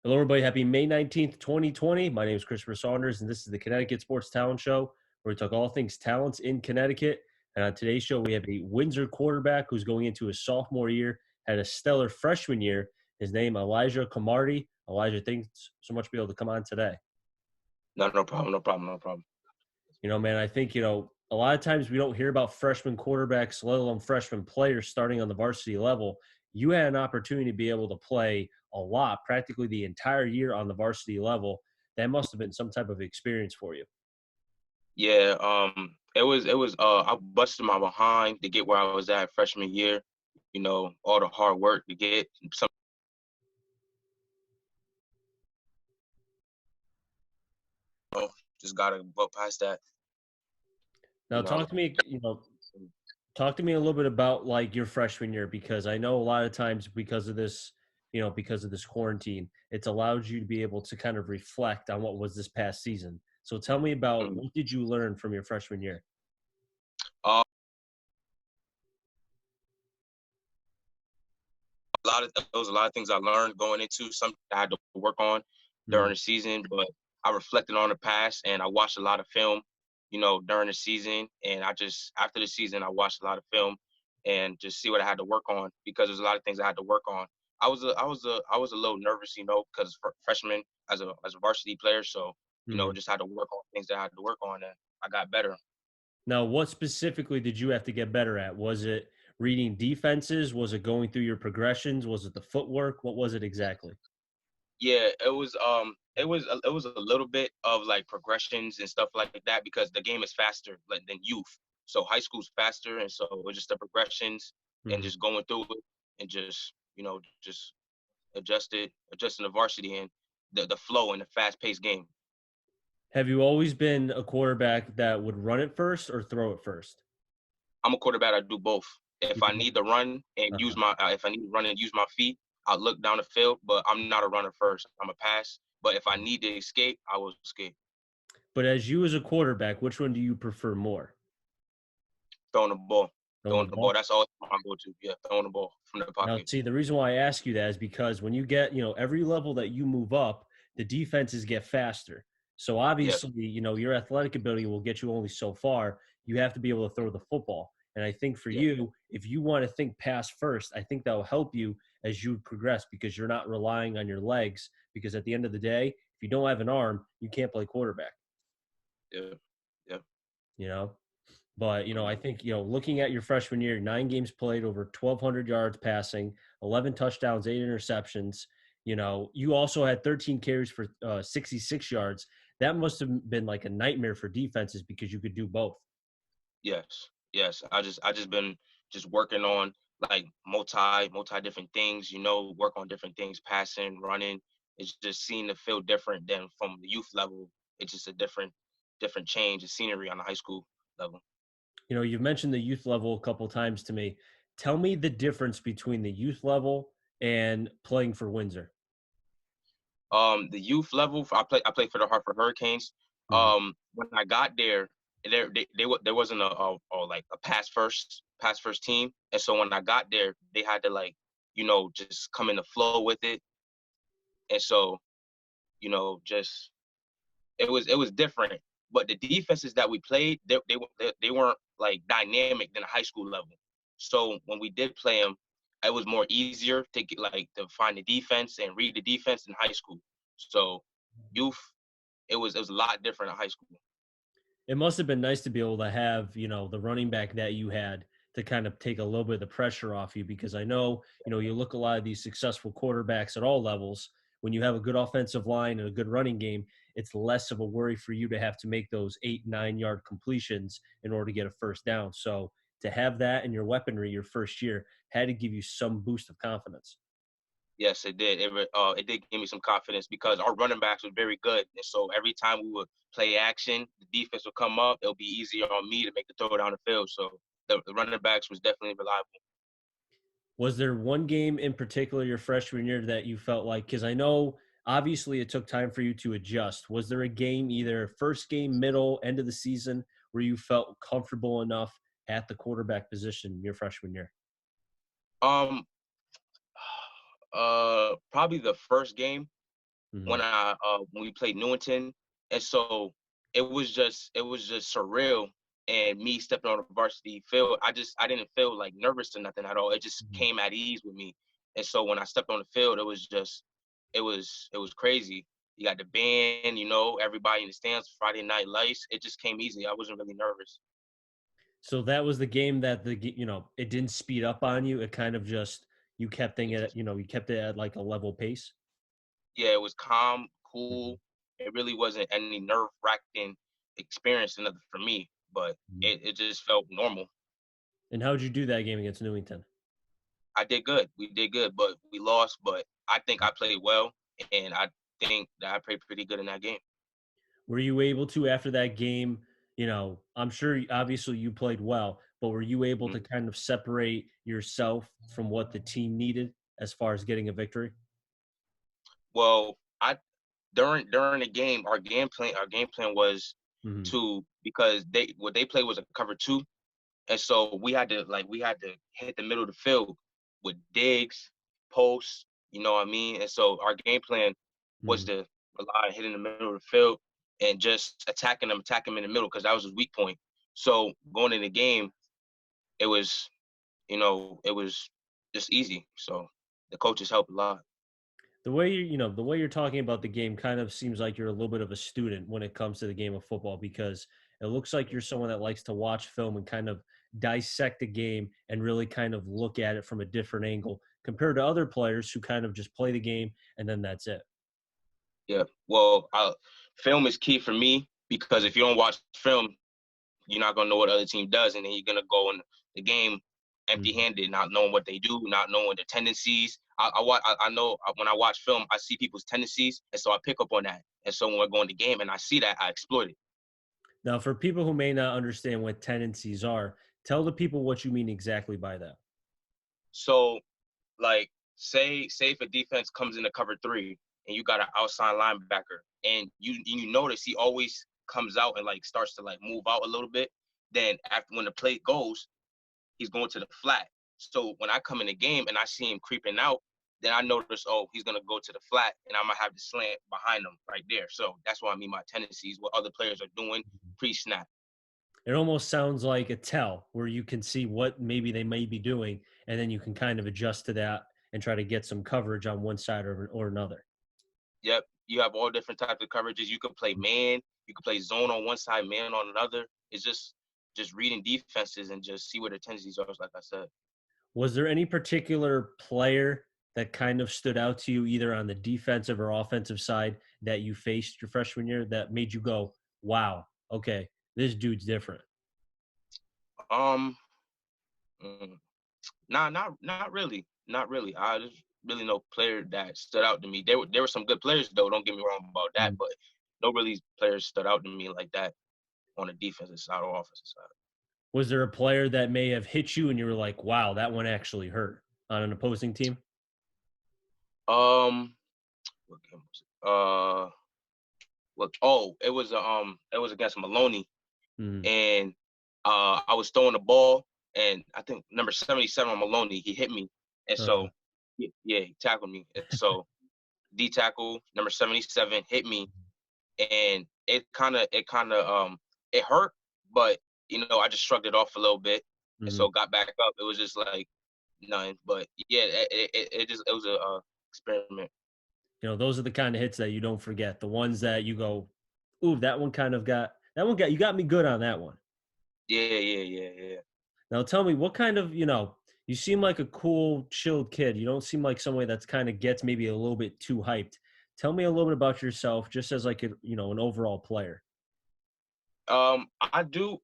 Hello, everybody. Happy May 19th, 2020. My name is Christopher Saunders, and this is the Connecticut Sports Talent Show, where we talk all things talents in Connecticut. And on today's show, we have a Windsor quarterback who's going into his sophomore year, had a stellar freshman year. His name, Elijah Cromartie. Elijah, thanks so much for being able to come on today. No problem, no problem, no problem. Man, I think, a lot of times we don't hear about freshman quarterbacks, let alone freshman players starting on the varsity level. You had an opportunity to be able to play a lot, practically the entire year on the varsity level. That must have been some type of experience for you. Yeah, it was I busted my behind to get where I was at freshman year. All the hard work to get some just gotta go past that, Now, you know. talk to me a little bit about like your freshman year, because I know a lot of times because of this, because of this quarantine, it's allowed you to be able to kind of reflect on what was this past season. So tell me about, Mhm. what did you learn from your freshman year? Uh, there was a lot of things I learned going into something I had to work on during Mm. the season, but I reflected on the past and I watched a lot of film, during the season. And I just after the season I watched a lot of film and just see what I had to work on because there's a lot of things I had to work on. I was a little nervous, because freshman as a varsity player, so Mm. just had to work on things that I had to work on, and I got better. Now, what specifically did you have to get better at? Was it reading defenses? Was it going through your progressions? Was it the footwork? What was it exactly? Yeah, it was a little bit of like progressions and stuff like that because the game is faster than youth. So high school's faster, and so it was just the progressions and Mhm. just going through it and just adjusting the varsity and the flow and the fast paced game. Have you always been a quarterback that would run it first or throw it first? I'm a quarterback. I do both. You If I do need to run and both? use my if I need to run and use my feet, I'll look down the field. But I'm not a runner first. I'm a pass. But if I Uh-huh. need to escape, I will escape. But as you as a quarterback, which one do you prefer more? Throwing the ball. Throwing Throwing the the ball. ball? That's all my go-to. Yeah, throwing the ball from the Now, pocket. see, the reason why I ask you that is because when you get, every level that you move up, the defenses get faster. So Yes. obviously, your athletic ability will get you only so far. You have to be able to throw the football. And I think for Yeah. you, if you want to think pass first, I think that will help you as you progress because you're not relying on your legs. Because at the end of the day, if you don't have an arm, you can't play quarterback, Yeah. Yeah. you know? But, I Mhm. think, looking at your freshman year, 9 games played, over 1,200 yards passing, 11 touchdowns, 8 interceptions. You also had 13 carries for 66 yards. That must have been like a nightmare for defenses because you could do both. Yes. Yes. I just been just working on like multi different things. Work on different things, passing, running. It's just seeing the field different than from the youth level. It's just a different change of scenery on the high school level. You've mentioned the youth level a couple times to me. Tell me the difference between the youth level and playing for Windsor. The youth level, I played for the Hartford Hurricanes. Mhm. When I got there, there wasn't like a pass first team, and so when I got there, they had to like just come in the flow with it, and so just it was different. But the defenses that we played, they weren't like dynamic than a high school level. So when we did play them, it was more easier to get like to find the defense and read the defense in high school. So youth, it was a lot different in high school. It must have been nice to be able to have, the running back that you had to kind of take a little bit of the pressure off you because I know, you look a lot of these successful quarterbacks at all levels. When you have a good offensive line and a good running game, it's less of a worry for you to have to make those 8, 9 yard completions in order to get a first down. So to have that in your weaponry your first year had to give you some boost of confidence. Yes, it did. It did give me some confidence because our running backs were very good, and so every time we would play action, the defense would come up. It'll be easier on me to make the throw down the field. So the running backs was definitely reliable. Was there one game in particular your freshman year that you felt like, because I know obviously it took time for you to adjust. Was there a game, either first game, middle, end of the season, where you felt comfortable enough at the quarterback position your freshman year? Um, probably the first game. Mhm. when we played Newington, and so it was just surreal. And me stepping on the varsity field, I didn't feel like nervous or nothing at all. It just Mhm. came at ease with me. And so when I stepped on the field, it was crazy. You got the band, you know, everybody in the stands, Friday Night Lights. It just came easy. I wasn't really nervous. So that was the game that it didn't speed up on you. It kind of just you kept It thinking, just you kept it at like a level pace. Yeah, it was calm, Mhm. cool. It really wasn't any nerve wracking experience or nothing for me, but Mhm. it just felt normal. And how did you do that game against Newington? I did good. We did good, but we lost. But I think I played well, and I think that I played pretty good in that game. Were you able to, after that game, I'm sure obviously you played well, but were you able Mhm. to kind of separate yourself from what the team needed as far as getting a victory? Well, I during the game, our game plan was Mhm. to because they what they played was a cover two. And so we had to hit the middle of the field with digs, posts, you know what I mean? And so our game plan was Mhm. to rely on hitting the middle of the field and just attacking them in the middle because that was his weak point. So going in the game, it was, it was just easy. So the coaches helped a lot. The way you're talking about the game kind of seems like you're a little bit of a student when it comes to the game of football because it looks like you're someone that likes to watch film and kind of dissect the game and really kind of look at it from a different angle compared to other players who kind of just play the game and then that's it. Yeah. Well, film is key for me because if you don't watch film, you're not gonna know what the other team does, and then you're gonna go in the game Mhm. empty-handed, not knowing what they do, not knowing their tendencies. I know when I watch film, I see people's tendencies, and so I pick up on that. And so when we're going to game and I see that, I exploit it. Now, for people who may not understand what tendencies are, tell the people what you mean exactly by that. So like say if a defense comes into cover three and you got an outside linebacker and you notice he always comes out and like starts to like move out a little bit, then after when the play goes, he's going to the flat. So when I come in the game and I see him creeping out, then I notice, oh, he's gonna go to the flat, and I'm gonna have the slant behind him right there. So that's what I mean by tendencies, what other players are doing pre-snap. It almost sounds like a tell where you can see what maybe they may be doing, and then you can kind of adjust to that and try to get some coverage on one side or another. Yep, you have all different types of coverages. You could play man, you could play zone on one side, man on another. It's just reading defenses and just see what their tendencies are. Like I said. Was there any particular player that kind of stood out to you, either on the defensive or offensive side, that you faced your freshman year that made you go, wow, okay, this dude's different? Um, mm, not really, not really. I just really no player that stood out to me. There were some good players though. Don't get me wrong about that, but no really players stood out to me like that on the defensive side or offensive side. Was there a player that may have hit you and you were like, wow, that one actually hurt on an opposing team? Um, what game was it? What? Oh, it was against Maloney, Mhm. and I was throwing the ball, and I think number 77 on Maloney, he hit me, and so Uh, yeah, he tackled me, and so D tackle number 77 hit me, and it hurt, but I just shrugged it off a little bit, and so mhm. got back up. It was just like nothing, but yeah, it was a experiment. Those are the kind of hits that you don't forget. The ones that you go, ooh, that one got you got me good on that one. Yeah. Now tell me what kind of, you seem like a cool, chilled kid. You don't seem like somebody that's kind of gets maybe a little bit too hyped. Tell me a little bit about yourself, just as like an overall player. I do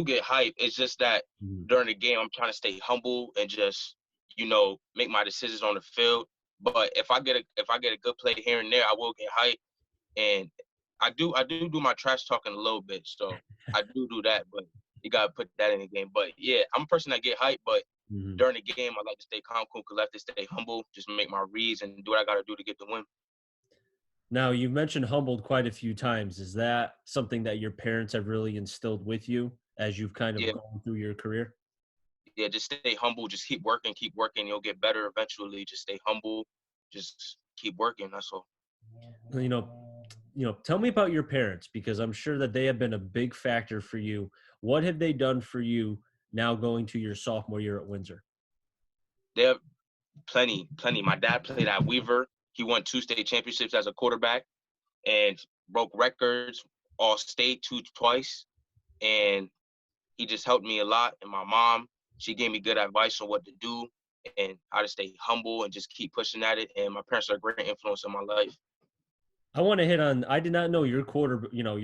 get hype. It's just that Mhm. during the game, I'm trying to stay humble and just make my decisions on the field. But if I get a good play here and there, I will get hype. And I do my trash talking a little bit, so I do that. But you gotta put that in the game. But yeah, I'm a person that get hype. But Mhm. during the game, I like to stay calm, cool, collected, stay humble, just make my reads and do what I gotta do to get the win. Now, you've mentioned humbled quite a few times. Is that something that your parents have really instilled with you as you've kind of Yeah, gone through your career? yeah, just stay humble, just keep working, you'll get better eventually. Just stay humble, just keep working. That's all. You know, tell me about your parents because I'm sure that they have been a big factor for you. What have they done for you now going to your sophomore year at Windsor? They have plenty. My dad played at Weaver. He won 2 state championships as a quarterback and broke records, all state twice. And he just helped me a lot. And my mom, she gave me good advice on what to do and how to stay humble and just keep pushing at it. And my parents are a great influence in my life. I want to hit on. I did not know your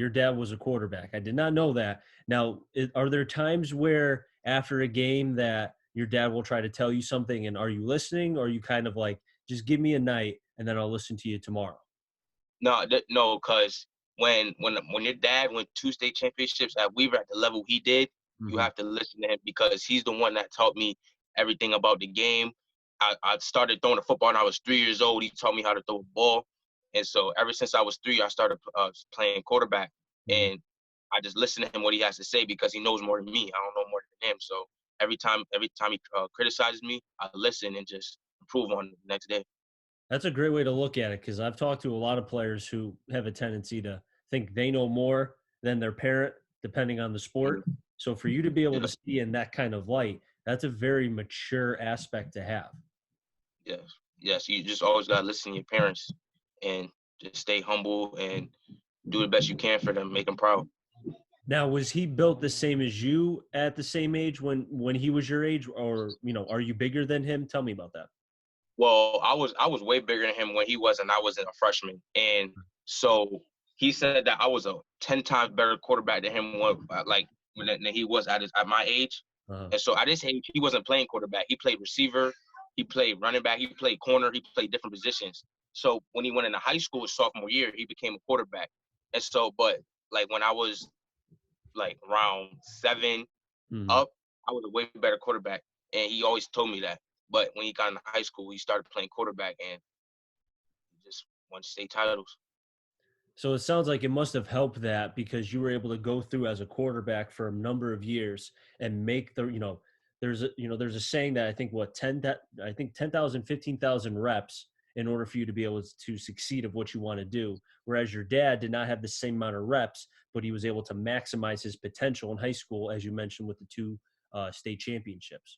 dad was a quarterback. I did not know that. Now, are there times where after a game that your dad will try to tell you something, and are you listening, or are you kind of like, just give me a night and then I'll listen to you tomorrow? No, because when your dad won 2 state championships at Weaver at the level he did, you Hmm. have to listen to him because he's the one that taught me everything about the game. I started throwing the football when I was 3 years old. He taught me how to throw a ball, and so ever since I was three, I started playing quarterback. Hmm. And I just listen to him what he has to say because he knows more than me. I don't know more than him. So every time he criticizes me, I listen and just improve on it the next day. That's a great way to look at it because I've talked to a lot of players who have a tendency to think they know more than their parent, depending on the sport. Mhm. So for you to be able Yeah. to see in that kind of light, that's a very mature aspect to have. Yes, yes. You just always gotta listen to your parents and just stay humble and do the best you can for them, make them proud. Now, was he built the same as you at the same age when he was your age, or are you bigger than him? Tell me about that. Well, I was way bigger than him when he was, and I wasn't a freshman, and so he said that I was a 10 times better quarterback than him than he was at my age, Uh-huh. and so at his age he wasn't playing quarterback. He played receiver, he played running back, he played corner, he played different positions. So when he went into high school his sophomore year, he became a quarterback, and so but like when I was like round seven Mhm. up, I was a way better quarterback, and he always told me that. But when he got into high school, he started playing quarterback and he just won state titles. So it sounds like it must have helped that because you were able to go through as a quarterback for a number of years and make there's a saying that I think what 10 that I think 10,000 15,000 reps in order for you to be able to succeed of what you want to do. Whereas your dad did not have the same amount of reps, but he was able to maximize his potential in high school, as you mentioned, with the two state championships.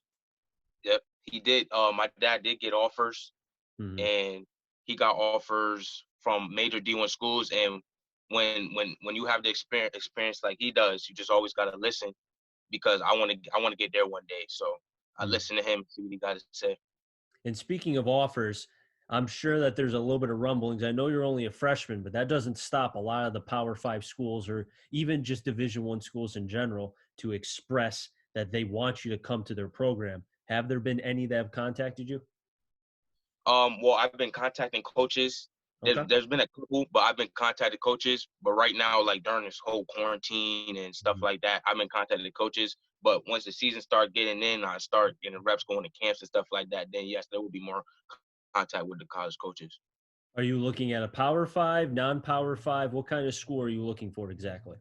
Yep, he did. My dad did get offers, Mhm. and he got offers from major D1 schools. And when you have the experience like he does, you just always gotta listen because I want to get there one day. So I Mhm. listen to him, see what he got to say. And speaking of offers, I'm sure that there's a little bit of rumblings. I know you're only a freshman, but that doesn't stop a lot of the Power Five schools or even just Division One schools in general to express that they want you to come to their program. Have there been any that have contacted you? Well, I've been contacting coaches. There's Okay. there's been a couple, but I've been contacting coaches. But right now, like during this whole quarantine and stuff Mhm. like that, I've been contacting coaches. But once the season start getting in, I start getting reps, going to camps and stuff like that. Then yes, there will be more contact with the college coaches. Are you looking at a Power Five, non-Power Five? What kind of school are you looking for exactly?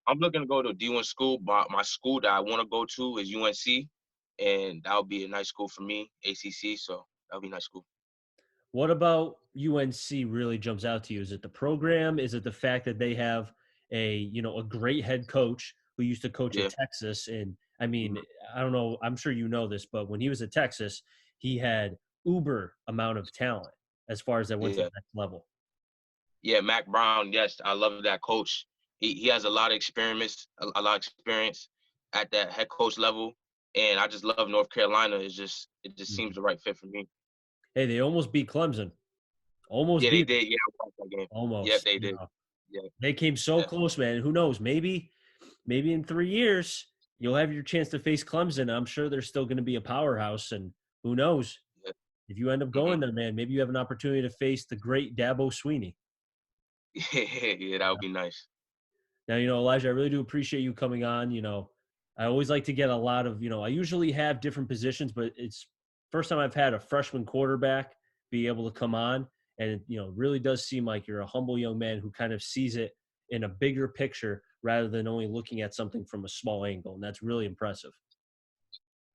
I'm looking to go to a D1 school, but my school that I want to go to is UNC, and that'll be a nice school for me, ACC. So that'll be a nice school. What about UNC really jumps out to you? Is it the program? Is it the fact that they have a great head coach who used to coach at Yeah, Texas? And I mean, mhm. I don't know, I'm sure you know this, but when he was at Texas, he had uber amount of talent as far as that went to Yeah. the next level. Yeah, Mac Brown. Yes, I love that coach. He has a lot of experience, a lot of experience at that head coach level, and I just love North Carolina. It just seems Mhm. the right fit for me. Hey, they almost beat Clemson. Almost Yeah, they beat them. did. Yeah, I watched that game. Yep, Almost. they did. Yeah, They came so yeah, close, man. Who knows? Maybe in 3 years you'll have your chance to face Clemson. I'm sure they're still going to be a powerhouse, and who knows yeah. if you end up Hmm. going there, man. Maybe you have an opportunity to face the great Dabo Sweeney. Yeah, that would be nice. Now, Elijah, I really do appreciate you coming on. I always like to get a lot of, I usually have different positions, but it's first time I've had a freshman quarterback be able to come on. And it really does seem like you're a humble young man who kind of sees it in a bigger picture rather than only looking at something from a small angle. And that's really impressive.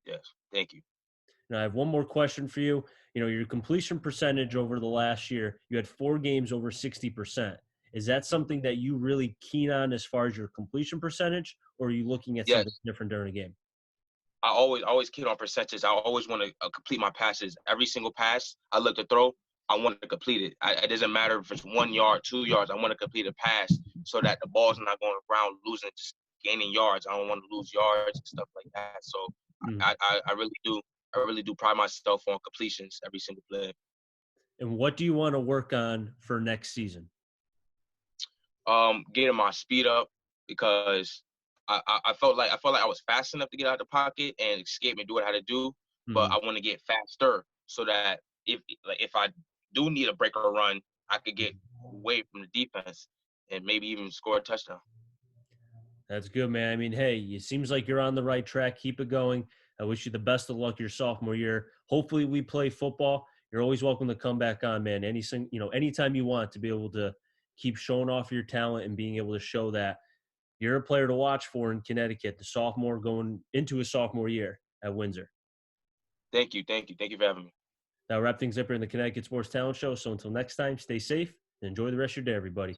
Yes, thank you. And I have one more question for you. Your completion percentage over the last year, you had 4 games over 60%. Is that something that you really keen on as far as your completion percentage, or are you looking at something Yes. different during a game? I always kid on percentages. I always want to complete my passes. Every single pass I look to throw, I want to complete it. It doesn't matter if it's 1 yard, 2 yards. I want to complete a pass so that the ball's not going around losing, just gaining yards. I don't want to lose yards and stuff like that. So Mhm. I really do. I really do pride myself on completions every single play. And what do you want to work on for next season? Getting my speed up because I felt like I was fast enough to get out of the pocket and escape and do what I had to do, but Mhm. I want to get faster so that if I do need a break or a run, I could get away from the defense and maybe even score a touchdown. That's good, man. I mean, hey, it seems like you're on the right track. Keep it going. I wish you the best of luck your sophomore year. Hopefully, we play football. You're always welcome to come back on, man. Anytime you want to be able to keep showing off your talent and being able to show that you're a player to watch for in Connecticut, the sophomore going into his sophomore year at Windsor. Thank you for having me. That'll wrap things up here in the Connecticut Sports Talent Show. So until next time, stay safe and enjoy the rest of your day, everybody.